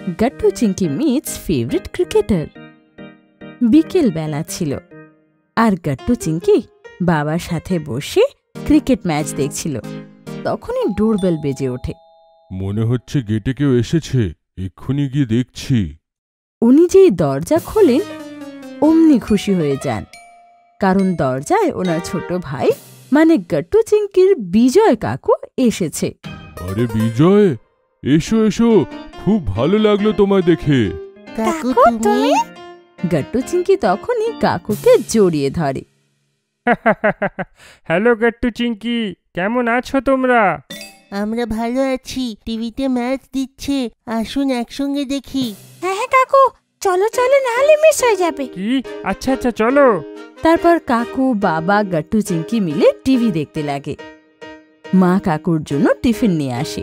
Gattu Chinki meets favourite cricketer. বিকেল বেলা ছিল আর গাট্টু চিংকি বাবার সাথে বসে ক্রিকেট ম্যাচ দেখছিল। তখনই ডোরবেল বেজে ওঠে। মনে হচ্ছে গেটে কেউ এসেছে, এক্ষুনি গিয়ে দেখছি। উনি যেই দরজা খোলেন অমনি খুশি হয়ে যান, কারণ দরজায় ওনার ছোট ভাই মানে গাট্টু চিংকির বিজয় কাকু এসেছে। আরে বিজয়, এসো এসো, খুব ভালো লাগলো তোমায় দেখে। কাকু তুমি? গাট্টু চিংকি তখনই কাকুকে জড়িয়ে ধরে। হ্যালো গাট্টু চিংকি, কেমন আছো তোমরা? আমরা ভালো আছি, টিভিতে ম্যাচ দিচ্ছে, আসুন একসঙ্গে দেখি। হ্যাঁ কাকু, চলো চলো, নাহলে মিস হয়ে যাবে। কি? আচ্ছা আচ্ছা চলো। তারপর কাকু বাবা গাট্টু চিংকি মিলে টিভি দেখতে লাগে। মা কাকুর জন্য টিফিন নিয়ে আসে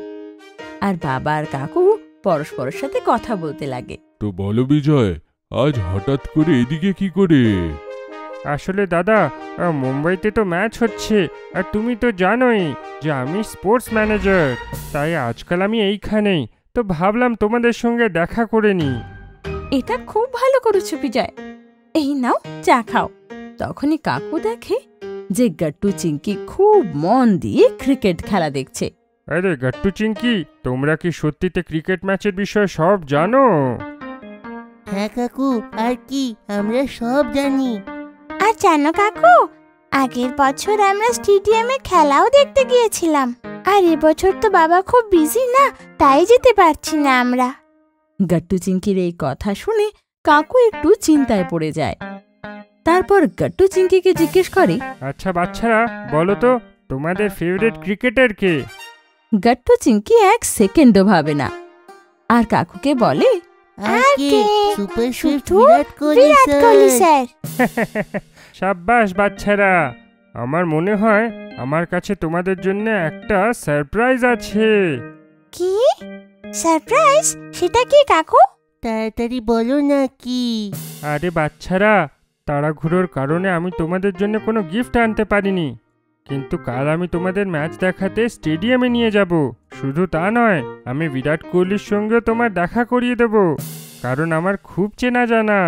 আর বাবা আর কাকু পরস্পরের সাথে কথা বলতে লাগে। তো বলো বিজয়, আজ হঠাৎ করে এদিকে কি করে? আসলে দাদা, মুম্বাইতে তো ম্যাচ হচ্ছে আর তুমি তো জানোই যে আমি স্পোর্টস ম্যানেজার, তাই আজকাল আমি এইখানেই, তো ভাবলাম তোমাদের সঙ্গে দেখা করে নিই। এটা খুব ভালো করেছো বিজয়, এই নাও চা খাও। তখনই কাকু দেখে যে গাট্টু চিংকি খুব মন দিয়ে ক্রিকেট খেলা দেখছে। আরে গাট্টু চিংকি, তোমরা কি সত্যিতে ক্রিকেট ম্যাচের বিষয়ে সব জানো? হ্যাঁ কাকু, আর কি, আমরা সব জানি। আর জানো কাকু, আগের বছর আমরা স্টেডিয়ামে খেলাও দেখতে গিয়েছিলাম, আর এবছর তো বাবা খুব বিজি না, তাই যেতে পারছি না আমরা। গাট্টু চিংকির এই কথা শুনে কাকু একটু চিন্তায় পড়ে যায়। তারপর গাট্টু চিংকিকে জিজ্ঞেস করে, আচ্ছা বাচ্চারা, বলো তো তোমাদের ফেভারিট ক্রিকেটার কে? গাট্টু চিংকি এক সেকেন্ডও ভাবে না আর কাকুকে বলে, super Swift Virat Kohli sir. সাব্বাস বাচ্চারা, আমার মনে হয় আমার কাছে তোমাদের জন্য একটা সারপ্রাইজ আছে। কি সারপ্রাইজ? সেটা কি কাকু? তাড়াতাড়ি বলো না কি। আরে বাচ্চারা, তাড়াহুড়োর কারণে আমি তোমাদের জন্য কোনো গিফট আনতে পারিনি, কিন্তু কাল আমি তোমাদের ম্যাচ দেখাতে স্টেডিয়ামে নিয়ে যাব। শুধু তা নয়, আমি বিরাট কোহলির সঙ্গেও তোমার দেখা করিয়ে দেব, কারণ আমার খুব চেনা জানা।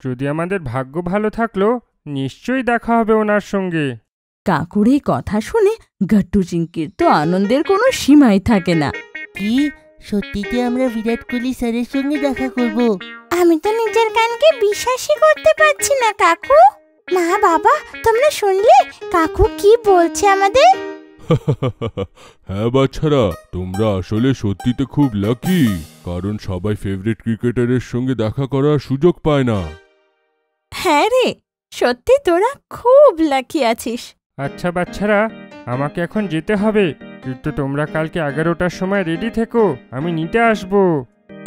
যদি আমাদের ভাগ্য ভালো থাকলো নিশ্চয়ই দেখা হবে ওনার সঙ্গে। কাকুর এই কথা শুনে গাট্টু চিংকির তো আনন্দের কোনো সীমাই থাকে না। কি সত্যিতে আমরা বিরাট কোহলি স্যারের সঙ্গে দেখা করব? আমি তো নিজের কানকে বিশ্বাসই করতে পারছি না কাকু। মা বাবা, তোমরা শুনলে কাকু কি বলছে আমাদের? হ্যাঁ বাচ্চারা, তোমরা আসলে সত্যিতে খুব লাকি, কারণ সবাই ফেভারিট ক্রিকেটারের সঙ্গে দেখা করার সুযোগ পায় না। হ্যাঁ রে, সত্যি তোরা খুব লাকি আছিস। আচ্ছা বাচ্চারা, আমাকে এখন যেতে হবে, কিন্তু তোমরা কালকে 11টার সময় রেডি থেকো, আমি নিতে আসবো।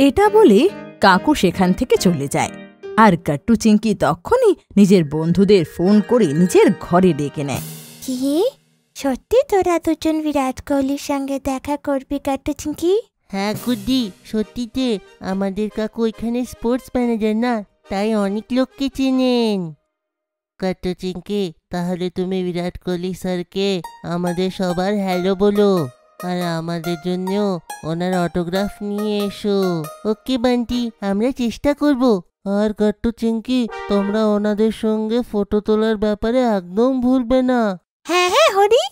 এটা বলে কাকু সেখান থেকে চলে যায় আর গাট্টু চিংকি তখনই নিজের বন্ধুদের ফোন করে নিজের ঘরে ডেকে নেয়। কি সত্যি তোরা দুজন বিরাট কোহলির সঙ্গে দেখা করবি গাট্টু চিংকি? হ্যাঁ গুড্ডি, সত্যিতে আমাদের কাকু এখানে স্পোর্টস ম্যানেজার না, তাই অনেক লোককে চেনেন। কাট্টু চিংকি, তাহলে তুমি বিরাট কোহলি স্যারকে আমাদের সবার হ্যালো বলো, আর আমাদের জন্য ওনার অটোগ্রাফ নিয়ে এসো। ওকে বান্টি, আমরা চেষ্টা করব। আর কাট্টু চিংকি, তোমরা ওনাদের সঙ্গে ফটো তোলার ব্যাপারে একদম ভুলবে না। হ্যাঁ হ্যাঁ হরি।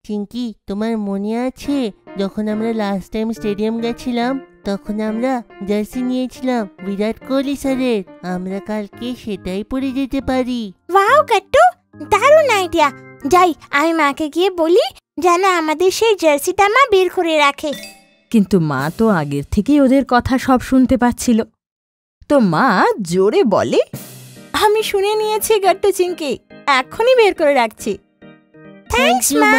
চিংকি, তোমার মনে আছে যখন আমরা লাস্ট টাইম স্টেডিয়াম গেছিলাম, তখন আমরা জার্সি নিয়েছিলাম বিরাট কোহলি স্যারের, আমরা কালকে সেটাই পরে যেতে পারি। ওয়াও গাট্টু, দারুণ আইডিয়া। যাই, আমি মাকে গিয়ে বলি যেন আমাদের সেই জার্সিটা মা বের করে রাখে। কিন্তু মা তো আগের থেকেই ওদের কথা সব শুনতে পাচ্ছিল, তো মা জোরে বলে, আমি শুনে নিয়েছি গাট্টু চিংকি, এখনই বের করে রাখছি। থ্যাঙ্কস মা।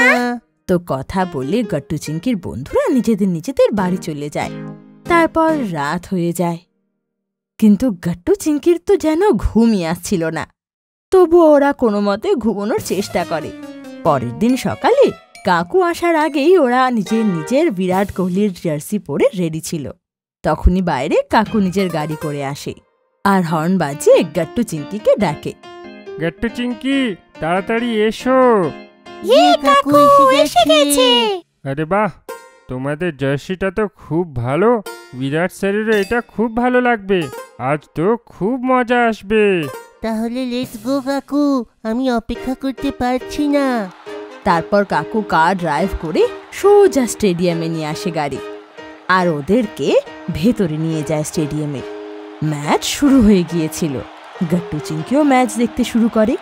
তো কথা বলে গাট্টু চিংকির বন্ধুরা নিজেদের বাড়ি চলে যায়। তারপর রাত হয়ে যায়, কিন্তু গাট্টু চিংকির তো যেন ঘুমই আসছিল না। তবুও ওরা কোনো মতে ঘুমানোর চেষ্টা করে। পরের দিন সকালে কাকু আসার আগেই ওরা নিজের বিরাট কোহলির জার্সি পরে রেডি ছিল। তখনই বাইরে কাকু নিজের গাড়ি করে আসে আর হর্ন বাজিয়ে গাট্টু চিংকিকে ডাকে, গাট্টু চিংকি, তাড়াতাড়ি এসো। কাকু এসে গেছে। আরে বাহ, তোমাদের জার্সিটা তো খুব ভালো, বিরাট স্যারেরও এটা খুব ভালো লাগবে। আজ তো খুব মজা আসবে। তাহলে লেটস গো কাকু, আমি অপেক্ষা করতে পারছি না। তারপর কাকু কার ড্রাইভ করে সোজা স্টেডিয়ামে নিয়ে আসে গাড়ি, আর ওদেরকে ভেতরে নিয়ে যায় স্টেডিয়ামে। ম্যাচ শুরু হয়ে গিয়েছিল। গাট্টু চিংকিও ম্যাচ দেখতে শুরু করে।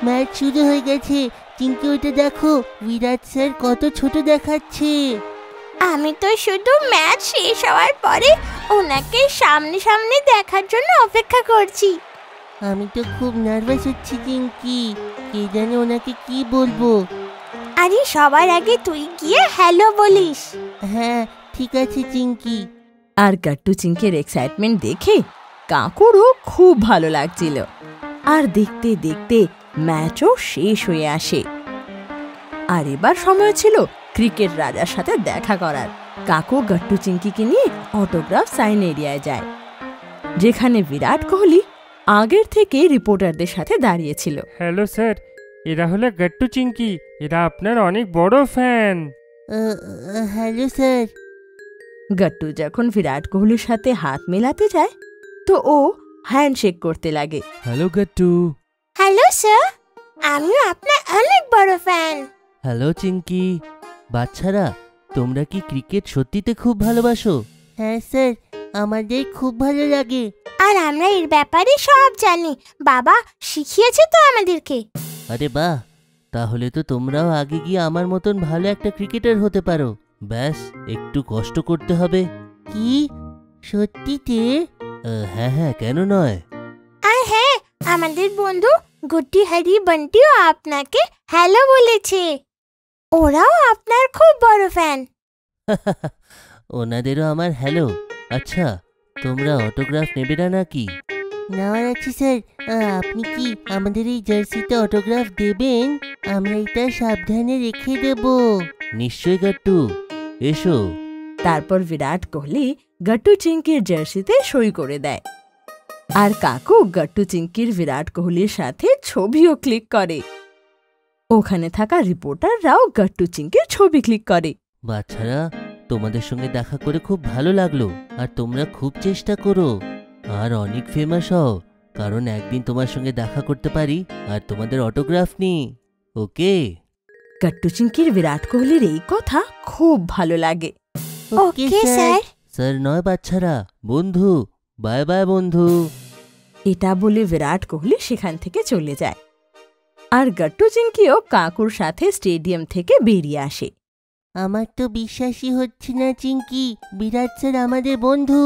ম্যাচ শুরু হয়ে গেছে। চিঙ্কি ওটা দেখো, বিরাট স্যার কত ছোট দেখাচ্ছে। আমি তো শুধু ম্যাচ শেষ হওয়ার পরে ওনাকে সামনে সামনে দেখার জন্য অপেক্ষা করছি। আমি তো খুব নার্ভাস হচ্ছি চিঙ্কি, কে জানে ওনাকে কি বলবো। আরে সবার আগে তুই গিয়ে হ্যালো বলিস। হ্যাঁ ঠিক আছে চিঙ্কি। আর গাট্টু চিংকির এক্সাইটমেন্ট দেখে কাকুরও খুব ভালো লাগছিল। আর দেখতে দেখতে ম্যাচও শেষ হয়ে আসে। আর এবার সময় ছিল ক্রিকেট রাজার সাথে দেখা করার। কাকু গাট্টু চিংকিকে নিয়ে অটোগ্রাফ সাইন এরিয়ায় যায়, যেখানে বিরাট কোহলি আগের থেকে রিপোর্টারদের সাথে দাঁড়িয়েছিল। হ্যালো স্যার, এরা হলো গাট্টু চিংকি, এরা আপনার অনেক বড় ফ্যান। Hello sir. গাট্টু যখন বিরাট কোহলির সাথে হাত মেলাতে যায় তো ও হ্যান্ডশেক করতে লাগে। হ্যালো গাট্টু। হ্যালো স্যার, আমিও আপনার অনেক বড় ফ্যান। হ্যালো চিঙ্কি। বাচ্চারা, তোমরা কি ক্রিকেট সত্যিতে খুব ভালোবাসো? হ্যাঁ স্যার, আমাদের খুব ভালো লাগে। আর আমরা এর ব্যাপারে সব জানি, বাবা শিখিয়েছে তো আমাদেরকে। আরে বাহ, তাহলে তো তোমরাও আগে গিয়ে আমার মতন ভালো একটা ক্রিকেটার হতে পারো। ব্যাস একটু কষ্ট করতে হবে। কি সত্যিতে? হ্যাঁ হ্যাঁ, কেন নয়। আর হ্যাঁ, আমাদের বন্ধু গুড্ডি হরি বন্টিও আপনাকে হ্যালো বলেছে। ওরাও আপনার খুব বড় ফ্যান। ওনাদেরও আমার হ্যালো। আচ্ছা, তোমরা অটোগ্রাফ নেবে না নাকি? নেওয়ার আছে স্যার। আপনি কি আমাদের এই জার্সিতে অটোগ্রাফ দেবেন? আমরা এটা সাবধানে রেখে দেব। নিশ্চয়ই গাট্টু, এসো। তারপর বিরাট কোহলি গাট্টু চিংকির জার্সিতে সই করে দেয়। আর কাকু গাট্টু চিংকির বিরাট কোহলির সাথে ছবিও ক্লিক করে। ওখানে থাকা রিপোর্টাররাও গাট্টু চিংকির ছবি ক্লিক করে। বাচ্চারা, তোমাদের সঙ্গে দেখা করে খুব ভালো লাগলো। আর তোমরা খুব চেষ্টা করো আর অনেক ফেমাস হও, কারণ একদিন তোমার সঙ্গে দেখা করতে পারি আর তোমাদের অটোগ্রাফ নি। ওকে? গাট্টু চিংকির বিরাট কোহলির এই কথা খুব ভালো লাগে। Okay sir. স্যার নয় বাচ্চারা, বন্ধু। বাই বাই বন্ধু। এটা বলে বিরাট কোহলি সেখান থেকে চলে যায়। আর গাট্টু চিংকিও কাকুর সাথে স্টেডিয়াম থেকে বেরিয়ে আসে। আমার তো বিশ্বাসই হচ্ছে না চিঙ্কি, বিরাট স্যার আমাদের বন্ধু।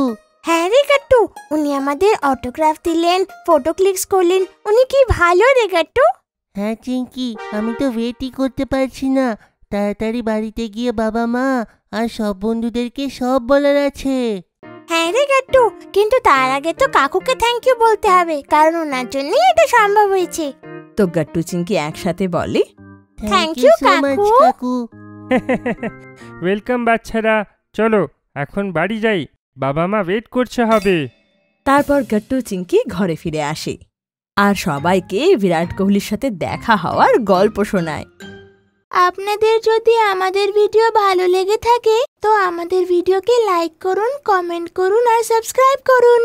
হ্যাঁ রে গাট্টু, উনি আমাদের অটোগ্রাফ দিলেন, ফটো ক্লিকস করলেন। উনি কি ভালো রে গাট্টু। হ্যাঁ চিঙ্কি, আমি তো ওয়েটই করতে পারছি না। তাড়াতাড়ি বাড়িতে গিয়ে বাবা মা আর সব বন্ধুদেরকে সব বলার আছে। হ্যাঁ রে গাট্টু, কিন্তু তার আগে তো কাকুকে থ্যাংক ইউ বলতে হবে, কারণ ওনার জন্যই এটা সম্ভব হয়েছে। তো গাট্টু চিংকি একসাথে বলে, Thank you, so much, কাকু। কাকু। ওয়েলকাম বাচ্চারা, চলো এখন বাড়ি যাই, বাবা মা ওয়েট করছে হবে। তারপর গাট্টু চিংকি ঘরে ফিরে আসে আর সবাইকে বিরাট কোহলির সাথে দেখা হওয়ার গল্প শোনায়। আপনাদের যদি আমাদের ভিডিও ভালো লেগে থাকে তো আমাদের ভিডিওকে লাইক করুন, কমেন্ট করুন আর সাবস্ক্রাইব করুন।